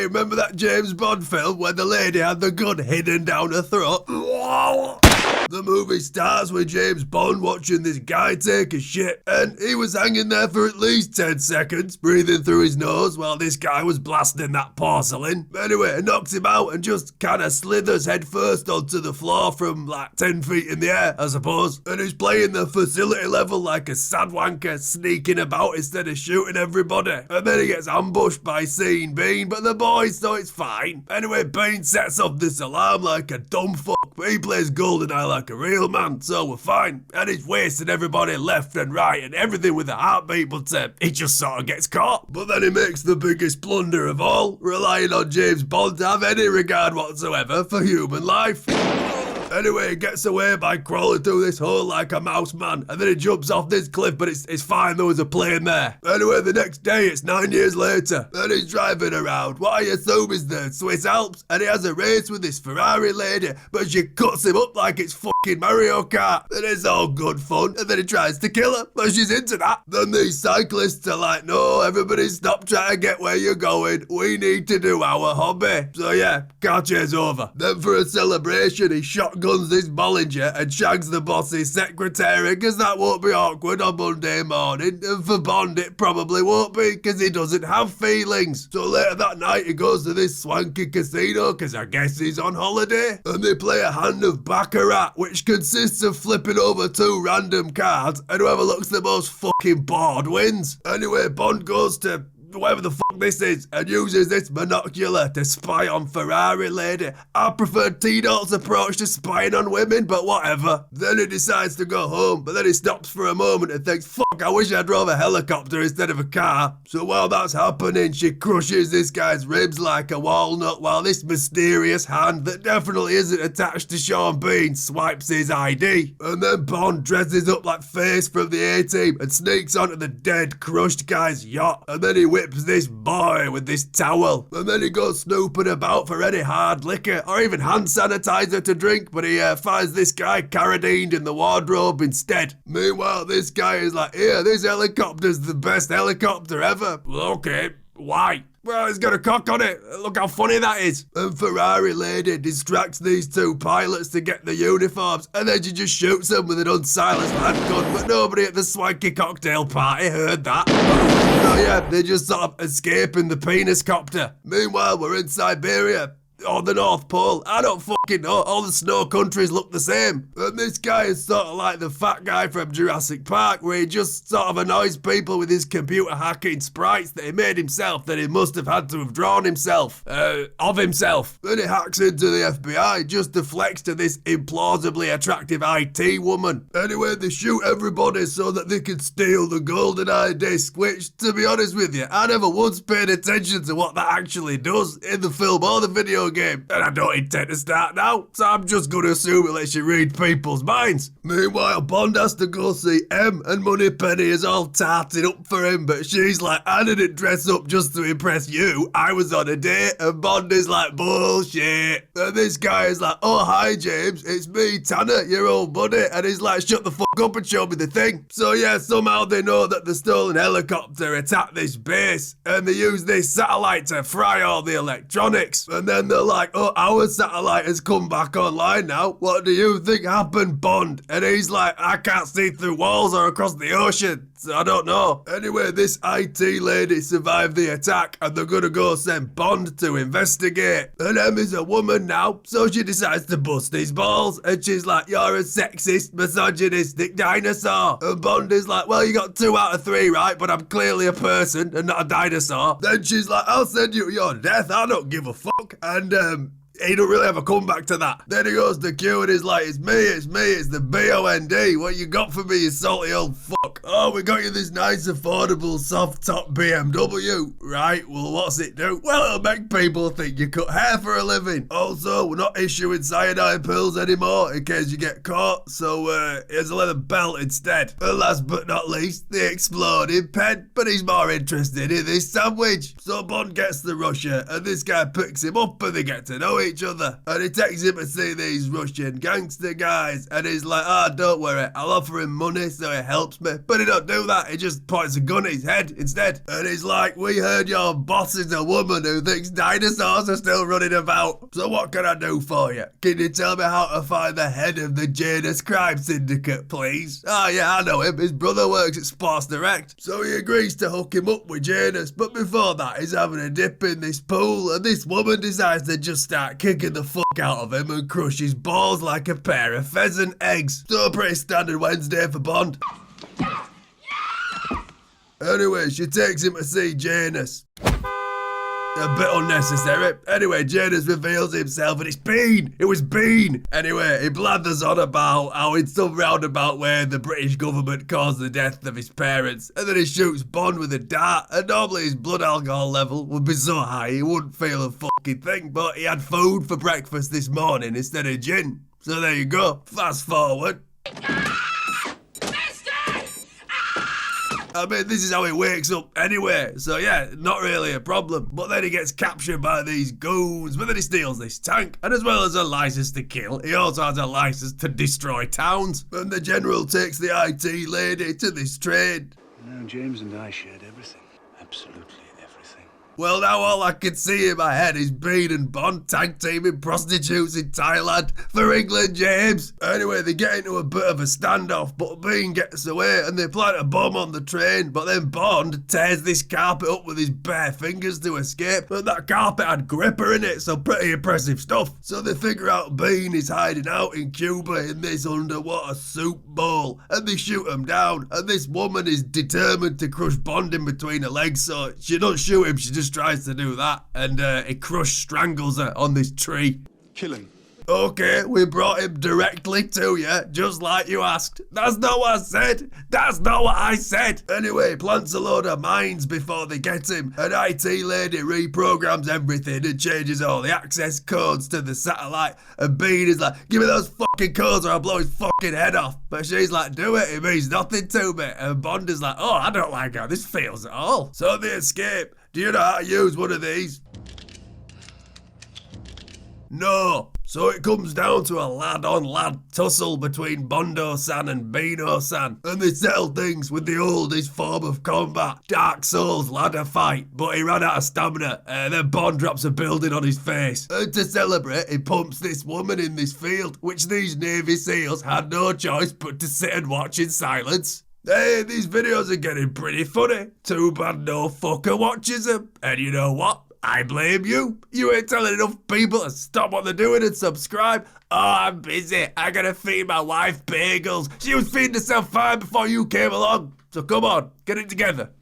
remember that James Bond film where the lady had the gun hidden down her throat? The movie starts with James Bond watching this guy take a shit, and he was hanging there for at least 10 seconds, breathing through his nose while this guy was blasting that porcelain. Anyway, it knocks him out and just kinda slithers head first onto the floor from like 10 feet in the air, I suppose. And he's playing the facility level like a sad wanker, sneaking about instead of shooting everybody. And then he gets ambushed by Sean Bean, but the boys, so it's fine. Anyway, Bean sets off this alarm like a dumb fuck, but he plays GoldenEye like a real man, so we're fine. And he's wasting everybody left and right and everything with a heartbeat, but he just sort of gets caught. But then he makes the biggest blunder of all, relying on James Bond to have any regard whatsoever for human life. Anyway, he gets away by crawling through this hole like a mouse man, and then he jumps off this cliff, but it's fine, there was a plane there. Anyway, the next day, it's 9 years later, and he's driving around what I assume is the Swiss Alps, and he has a race with this Ferrari lady, but she cuts him up like it's fucking Mario Kart, and it's all good fun, and then he tries to kill her, but she's into that. Then these cyclists are like, no, everybody stop trying to get where you're going, we need to do our hobby. So yeah, car chase over. Then for a celebration, he shotguns this Bollinger and shags the boss's secretary, because that won't be awkward on Monday morning, and for Bond it probably won't be, because he doesn't have feelings. So later that night he goes to this swanky casino, because I guess he's on holiday, and they play a hand of Baccarat, which consists of flipping over 2 random cards, and whoever looks the most fucking bored wins. Anyway, Bond goes to whatever the fuck this is, and uses this monocular to spy on Ferrari lady. I prefer T-Dot's approach to spying on women, but whatever. Then he decides to go home, but then he stops for a moment and thinks, fuck, I wish I drove a helicopter instead of a car. So while that's happening, she crushes this guy's ribs like a walnut, while this mysterious hand that definitely isn't attached to Sean Bean swipes his ID. And then Bond dresses up like Face from the A-Team and sneaks onto the dead, crushed guy's yacht, and then he whips this boy with this towel, and then he goes snooping about for any hard liquor or even hand sanitizer to drink, but he finds this guy carradined in the wardrobe instead. Meanwhile, this guy is like, here, this helicopter's the best helicopter ever. Well, okay, why? Well, it's got a cock on it. Look how funny that is. And Ferrari lady distracts these 2 pilots to get the uniforms, and then she just shoots them with an unsilenced handgun, but nobody at the swanky cocktail party heard that. So yeah, they just sort of escape in the penis copter. Meanwhile, we're in Siberia. Or the North Pole. I don't fucking know. All the snow countries look the same. And this guy is sort of like the fat guy from Jurassic Park, where he just sort of annoys people with his computer hacking sprites that he made himself, that he must have had to have drawn himself. Of himself. Then he hacks into the FBI just to flex to this implausibly attractive IT woman. Anyway, they shoot everybody so that they can steal the GoldenEye disc, which, to be honest with you, I never once paid attention to what that actually does in the film or the video game, and I don't intend to start now, so I'm just gonna assume it lets you read people's minds. Meanwhile, Bond has to go see M, and Moneypenny is all tarted up for him, but she's like, I didn't dress up just to impress you, I was on a date, and Bond is like, bullshit. And this guy is like, oh hi James, it's me, Tanner, your old buddy, and he's like, shut the fuck up and show me the thing. So yeah, somehow they know that the stolen helicopter attacked this base, and they use this satellite to fry all the electronics, and then they're like, oh, our satellite has come back online now. What do you think happened, Bond? And he's like, I can't see through walls or across the ocean, so I don't know. Anyway, this IT lady survived the attack, and they're gonna go send Bond to investigate. And Emmy's a woman now, so she decides to bust his balls, and she's like, you're a sexist, misogynistic dinosaur. And Bond is like, well, you got 2 out of 3 right, but I'm clearly a person and not a dinosaur. Then she's like, I'll send you to your death, I don't give a fuck. And he don't really have a comeback to that. Then he goes to Q and he's like, it's me, it's the B-O-N-D. What you got for me, you salty old fuck? Oh, we got you this nice, affordable, soft-top BMW. Right, well, what's it do? Well, it'll make people think you cut hair for a living. Also, we're not issuing cyanide pills anymore in case you get caught, so here's a leather belt instead. And last but not least, the exploding pen. But he's more interested in this sandwich. So Bond gets to Russia, and this guy picks him up, and they get to know each each other. And he takes him to see these Russian gangster guys. And he's like, don't worry, I'll offer him money so he helps me. But he don't do that. He just points a gun at his head instead. And he's like, we heard your boss is a woman who thinks dinosaurs are still running about. So what can I do for you? Can you tell me how to find the head of the Janus crime syndicate, please? Oh yeah, I know him. His brother works at Sports Direct. So he agrees to hook him up with Janus. But before that, he's having a dip in this pool. And this woman decides to just start kicking the fuck out of him and crush his balls like a pair of pheasant eggs. So a pretty standard Wednesday for Bond. Anyway, she takes him to see Janus. A bit unnecessary. Anyway, Janus reveals himself and it's Bean. It was Bean. Anyway, he blathers on about how in some roundabout way the British government caused the death of his parents. And then he shoots Bond with a dart. And normally his blood alcohol level would be so high he wouldn't feel a fucking thing. But he had food for breakfast this morning instead of gin. So there you go. Fast forward. I mean, this is how he wakes up anyway, so yeah, not really a problem. But then he gets captured by these goons, but then he steals this tank. And as well as a license to kill, he also has a license to destroy towns. And the general takes the IT lady to this train. No, James and I shared everything. Absolutely everything. Well, now all I can see in my head is Bean and Bond tag teaming prostitutes in Thailand for England, James. Anyway, they get into a bit of a standoff, but Bean gets away and they plant a bomb on the train. But then Bond tears this carpet up with his bare fingers to escape. And that carpet had gripper in it, so pretty impressive stuff. So they figure out Bean is hiding out in Cuba in this underwater soup bowl. And they shoot him down. And this woman is determined to crush Bond in between her legs, so she don't shoot him, she just tries to do that, and he strangles her on this tree. Kill him. Okay, we brought him directly to you, just like you asked. That's not what I said. That's not what I said. Anyway, plants a load of mines before they get him. An IT lady reprograms everything and changes all the access codes to the satellite. And Bean is like, give me those fucking codes or I'll blow his fucking head off. But she's like, do it, it means nothing to me. And Bond is like, oh, I don't like how this feels at all. So they escape. Do you know how to use one of these? No. So it comes down to a lad-on-lad tussle between Bondo-san and Beano-san. And they settle things with the oldest form of combat, Dark Souls ladder fight. But he ran out of stamina, and then Bond drops a building on his face. And to celebrate, he pumps this woman in this field, which these Navy SEALs had no choice but to sit and watch in silence. Hey, these videos are getting pretty funny. Too bad no fucker watches them. And you know what? I blame you. You ain't telling enough people to stop what they're doing and subscribe. Oh, I'm busy. I gotta feed my wife bagels. She was feeding herself fine before you came along. So come on, get it together.